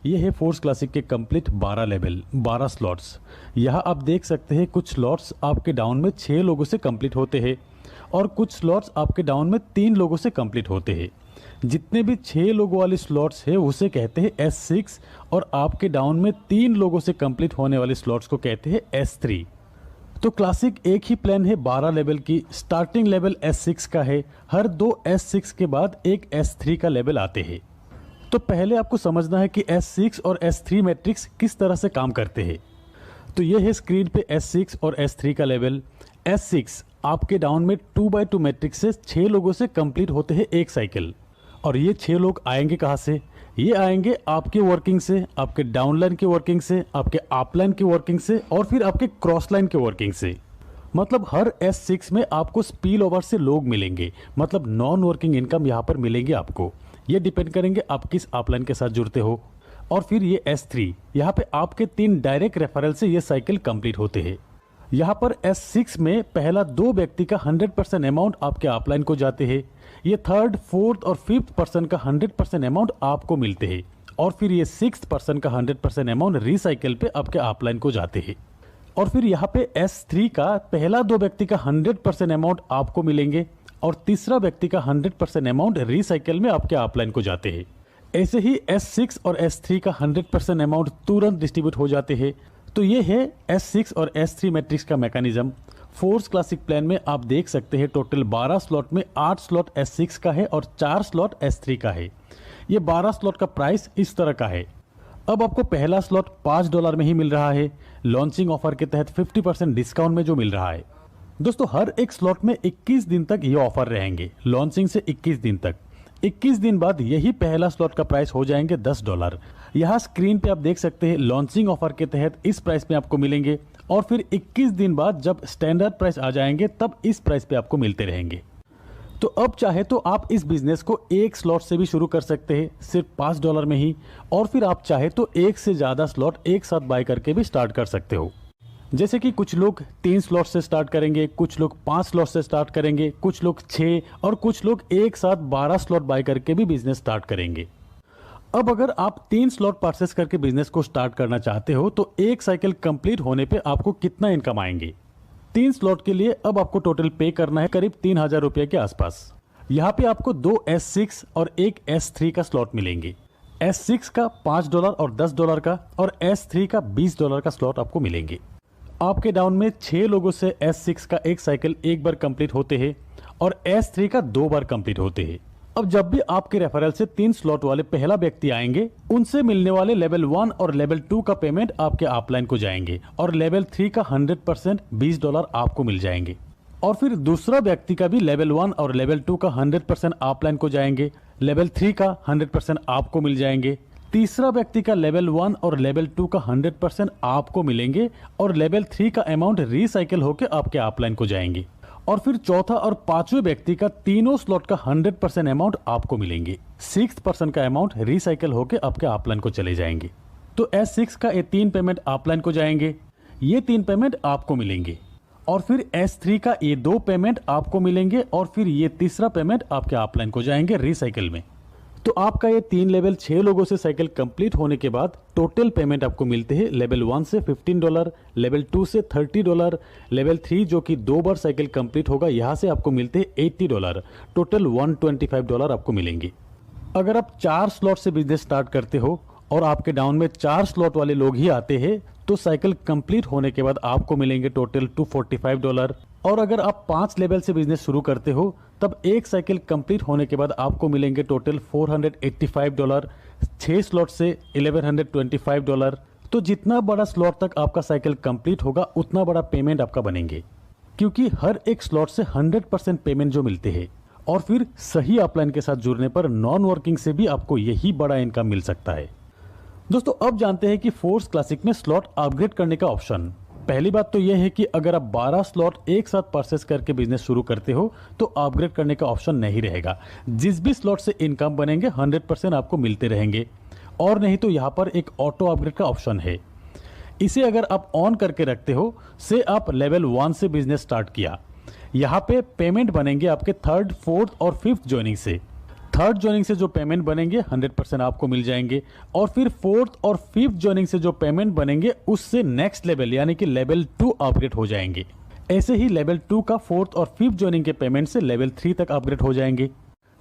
ये है force classic के कंप्लीट 12 लेवल 12 स्लॉट्स। यहाँ आप देख सकते हैं कुछ स्लॉट्स आपके डाउन में 6 लोगों से कंप्लीट होते हैं और कुछ स्लॉट्स आपके डाउन में 3 लोगों से कंप्लीट होते हैं। जितने भी 6 लोगों वाले स्लॉट्स है उसे कहते हैं S6 और आपके डाउन में 3 लोगों से कंप्लीट होने वाले स्लॉट्स को कहते हैं S3। तो क्लासिक एक ही प्लान है 12 लेवल की। स्टार्टिंग लेवल S6 का है, हर 2 S6 के बाद एक S3 का लेवल आते हैं। तो पहले आपको समझना है कि S6 और S3 मैट्रिक्स किस तरह से काम करते हैं। तो ये है स्क्रीन पे S6 और S3 का लेवल। S6 आपके डाउन में 2x2 मैट्रिक्स से 6 लोगों से कंप्लीट होते हैं एक साइकिल। और ये 6 लोग आएंगे कहाँ से? ये आएंगे आपके वर्किंग से, आपके डाउनलाइन के वर्किंग से, आपके अपलाइन के वर्किंग से और फिर आपके क्रॉस लाइन के वर्किंग से। मतलब हर S6 में आपको स्पिल ओवर से लोग मिलेंगे, मतलब नॉन वर्किंग इनकम यहाँ पर मिलेंगे आपको। ये डिपेंड करेंगे आप किस अपलाइन के साथ जुड़ते हो। और फिर ये S3, यहाँ पे आपके 3 डायरेक्ट रेफरल से ये साइकिल कंप्लीट होते हैं। यहाँ पर S6 में पहला 2 व्यक्ति का 100% अमाउंट आपके अपलाइन को जाते हैं। ये 3rd, 4th और 5th पर्सन का 100% अमाउंट आपको मिलते हैं और फिर ये 6th पर्सन का 100% अमाउंट रिसाइकिल पे आपके अपलाइन को जाते हैं। और फिर यहाँ पे S3 का पहला 2 व्यक्ति का 100% अमाउंट आपको मिलेंगे और तीसरा व्यक्ति का 100% अमाउंट रिसाइकिल में आपके अपलाइन को जाते हैं। ऐसे ही S6 और S3 का 100% अमाउंट तुरंत डिस्ट्रीब्यूट हो जाते हैं। तो ये है S6 और S3 मैट्रिक्स का मैकेनिज्म। फोर्स क्लासिक प्लान में आप देख सकते हैं टोटल 12 स्लॉट में 8 स्लॉट S6 का है और 4 स्लॉट S3 का है। ये 12 स्लॉट का प्राइस इस तरह का है। अब आपको पहला स्लॉट $5 में ही मिल रहा है, लॉन्चिंग ऑफर के तहत 50% डिस्काउंट में जो मिल रहा है। दोस्तों हर एक स्लॉट में 21 दिन तक ये ऑफर रहेंगे, लॉन्चिंग से 21 दिन तक। 21 दिन बाद यही पहला स्लॉट का प्राइस हो जाएंगे $10। यहाँ स्क्रीन पे आप देख सकते हैं लॉन्चिंग ऑफर के तहत इस प्राइस में आपको मिलेंगे और फिर 21 दिन बाद जब स्टैंडर्ड प्राइस आ जाएंगे तब इस प्राइस पे आपको मिलते रहेंगे। तो अब चाहे तो आप इस बिजनेस को एक स्लॉट से भी शुरू कर सकते हैं सिर्फ $5 में ही, और फिर आप चाहे तो एक से ज्यादा स्लॉट एक साथ बाय करके भी स्टार्ट कर सकते हो। जैसे कि कुछ लोग 3 स्लॉट से स्टार्ट करेंगे, कुछ लोग 5 स्लॉट से स्टार्ट करेंगे, कुछ लोग 6 और कुछ लोग एक साथ 12 स्लॉट बाय करके भी बिजनेस स्टार्ट करेंगे। अब अगर आप 3 स्लॉट परचेस करके बिजनेस को स्टार्ट करना चाहते हो तो एक साइकिल कंप्लीट होने पे आपको कितना इनकम आएंगे? 3 स्लॉट के लिए अब आपको टोटल पे करना है करीब 3000 रुपये के आसपास। यहाँ पे आपको 2 S6 और एक S3 का स्लॉट मिलेंगे। S6 का $5 और $10 का और S3 का $20 का स्लॉट आपको मिलेंगे। आपके डाउन में 6 लोगों से S6 का एक साइकिल एक बार कंप्लीट होते हैं और S3 का 2 बार कंप्लीट होते हैं। अब जब भी आपके रेफरल से 3 स्लॉट वाले पहला व्यक्ति आएंगे, उनसे मिलने वाले लेवल 1 और लेवल 2 का पेमेंट आपके अपलाइन को जाएंगे और लेवल 3 का 100% $20 आपको मिल जाएंगे। और फिर दूसरा व्यक्ति का भी लेवल 1 और लेवल 2 का 100% अपलाइन को जाएंगे, लेवल 3 का 100% आपको मिल जाएंगे। तीसरा व्यक्ति का लेवल 1 और लेवल 2 का 100% आपको मिलेंगे और लेवल 3 का अमाउंट रिसाइकिल होकर आपके अपलाइन को जाएंगे। और फिर चौथा और पांचवें व्यक्ति का तीनों स्लॉट का 100% अमाउंट आपको मिलेंगे। 6th पर्सन का अमाउंट रिसाइकिल होकर आपके अपलाइन को चले जाएंगे। तो S6 का ये 3 पेमेंट अपलाइन को जाएंगे, ये 3 पेमेंट आपको मिलेंगे। और फिर S3 का ये 2 पेमेंट आपको मिलेंगे और फिर ये तीसरा पेमेंट आपके अपलाइन को जाएंगे रिसाइकिल में। तो आपका ये 3 लेवल 6 लोगों से साइकिल कंप्लीट होने के बाद टोटल पेमेंट आपको मिलते हैं लेवल 1 से $15, लेवल 2 से $30, लेवल 3 जो कि 2 बार साइकिल कंप्लीट होगा यहाँ से आपको मिलते हैं $80। टोटल $125 आपको मिलेंगे। अगर आप 4 स्लॉट से बिजनेस स्टार्ट करते हो और आपके डाउन में 4 स्लॉट वाले लोग ही आते हैं तो साइकिल कंप्लीट होने के बाद आपको मिलेंगे टोटल $245। और अगर आप 5 लेवल से बिजनेस शुरू करते हो तब एक साइकिल कंप्लीट होने के बाद आपको मिलेंगे टोटल $485। 6 स्लॉट से $1125। तो जितना बड़ा स्लॉट तक आपका साइकिल कंप्लीट होगा उतना बड़ा पेमेंट आपका बनेंगे, क्योंकि हर एक स्लॉट से 100% पेमेंट जो मिलते हैं। और फिर सही अपलाइन के साथ जुड़ने पर नॉन वर्किंग से भी आपको यही बड़ा इनकम मिल सकता है। दोस्तों अब जानते हैं कि फोर्स क्लासिक में स्लॉट अपग्रेड करने का ऑप्शन। पहली बात तो यह है कि अगर आप 12 स्लॉट एक साथ परचेस करके बिजनेस शुरू करते हो तो अपग्रेड करने का ऑप्शन नहीं रहेगा। जिस भी स्लॉट से इनकम बनेंगे 100% आपको मिलते रहेंगे। और नहीं तो यहाँ पर एक ऑटो अपग्रेड का ऑप्शन है, इसे अगर आप ऑन करके रखते हो से आप लेवल 1 से बिजनेस स्टार्ट किया, यहाँ पे पेमेंट बनेंगे आपके 3rd, 4th और 5th ज्वाइनिंग से। थर्ड जॉइनिंग से जो पेमेंट बनेंगे 100% आपको मिल जाएंगे। और फिर फोर्थ और फिफ्थ जॉइनिंग से जो पेमेंट बनेंगे उससे नेक्स्ट लेवल यानी कि लेवल 2 अपग्रेड हो जाएंगे। ऐसे ही लेवल 2 का फोर्थ और फिफ्थ जॉइनिंग के पेमेंट से लेवल 3 तक अपग्रेड हो जाएंगे।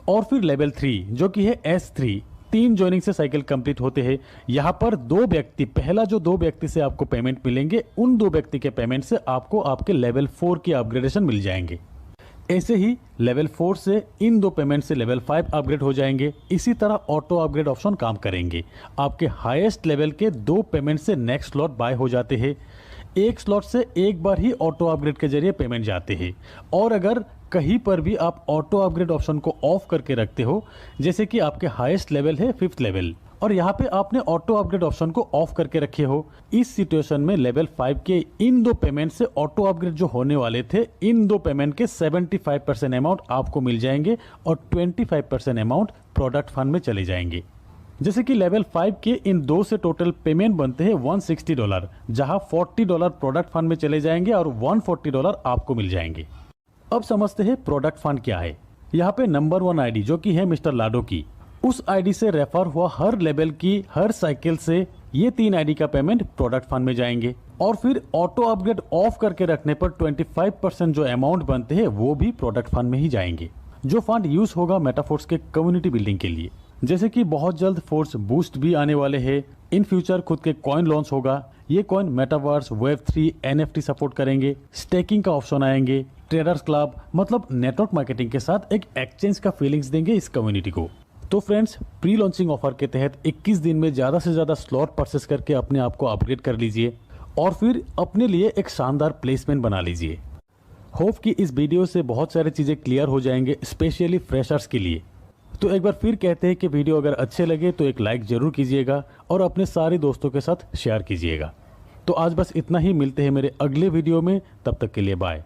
और फिर लेवल 3 जो कि है S3, 3 जॉइनिंग से साइकिल कंप्लीट होते हैं। यहाँ पर 2 व्यक्ति, पहला जो 2 व्यक्ति से आपको पेमेंट मिलेंगे उन 2 व्यक्ति के पेमेंट से आपको आपके लेवल 4 की अपग्रेडेशन मिल जाएंगे। ऐसे ही लेवल 4 से इन 2 पेमेंट से लेवल 5 अपग्रेड हो जाएंगे। इसी तरह ऑटो अपग्रेड ऑप्शन काम करेंगे। आपके हाईएस्ट लेवल के 2 पेमेंट से नेक्स्ट स्लॉट बाय हो जाते हैं। एक स्लॉट से एक बार ही ऑटो अपग्रेड के जरिए पेमेंट जाते हैं। और अगर कहीं पर भी आप ऑटो अपग्रेड ऑप्शन को ऑफ करके रखते हो, जैसे कि आपके हाईएस्ट लेवल है 5th लेवल और यहाँ पे आपने ऑटो अपग्रेड ऑप्शन को ऑफ करके रखे हो, इस सिचुएशन में लेवल 5 के इन 2 पेमेंट से ऑटो अपग्रेड जो होने वाले थे, इन 2 पेमेंट के 75% अमाउंट आपको मिल जाएंगे और 25% अमाउंट प्रोडक्ट फंड में चले जाएंगे। जैसे कि लेवल 5 के इन 2 से टोटल पेमेंट बनते हैं $160, जहां $40 प्रोडक्ट फंड में चले जाएंगे और $140 आपको मिल जाएंगे। अब समझते हैं प्रोडक्ट फंड क्या है। यहाँ पे नंबर 1 आईडी जो कि है मिस्टर लाडो की, उस आईडी से रेफर हुआ हर लेवल की हर साइकिल से ये 3 आईडी का पेमेंट प्रोडक्ट फंड में जाएंगे। और फिर ऑटो अपग्रेड ऑफ करके रखने पर 25% जो अमाउंट बनते हैं वो भी प्रोडक्ट फंड में ही जाएंगे, जो फंड यूज होगा मेटाफोर्स के कम्युनिटी बिल्डिंग के लिए। जैसे कि बहुत जल्द फोर्स बूस्ट भी आने वाले हैं, इन फ्यूचर खुद के कॉइन लॉन्च होगा। ये coin metaverse, Web3, NFT support करेंगे, स्टेकिंग का ऑप्शन आएंगे, ट्रेडर्स क्लब मतलब नेटवर्क मार्केटिंग के साथ एक एक्सचेंज का फीलिंग्स देंगे इस कम्युनिटी को। तो फ्रेंड्स, प्री लॉन्चिंग ऑफर के तहत 21 दिन में ज्यादा से ज्यादा स्लॉट परचेस करके अपने आप को अपग्रेड कर लीजिए और फिर अपने लिए एक शानदार प्लेसमेंट बना लीजिए। होप कि इस वीडियो से बहुत सारी चीजें क्लियर हो जाएंगे, स्पेशली फ्रेशर्स के लिए। तो एक बार फिर कहते हैं कि वीडियो अगर अच्छे लगे तो एक लाइक जरूर कीजिएगा और अपने सारे दोस्तों के साथ शेयर कीजिएगा। तो आज बस इतना ही, मिलते हैं मेरे अगले वीडियो में, तब तक के लिए बाय।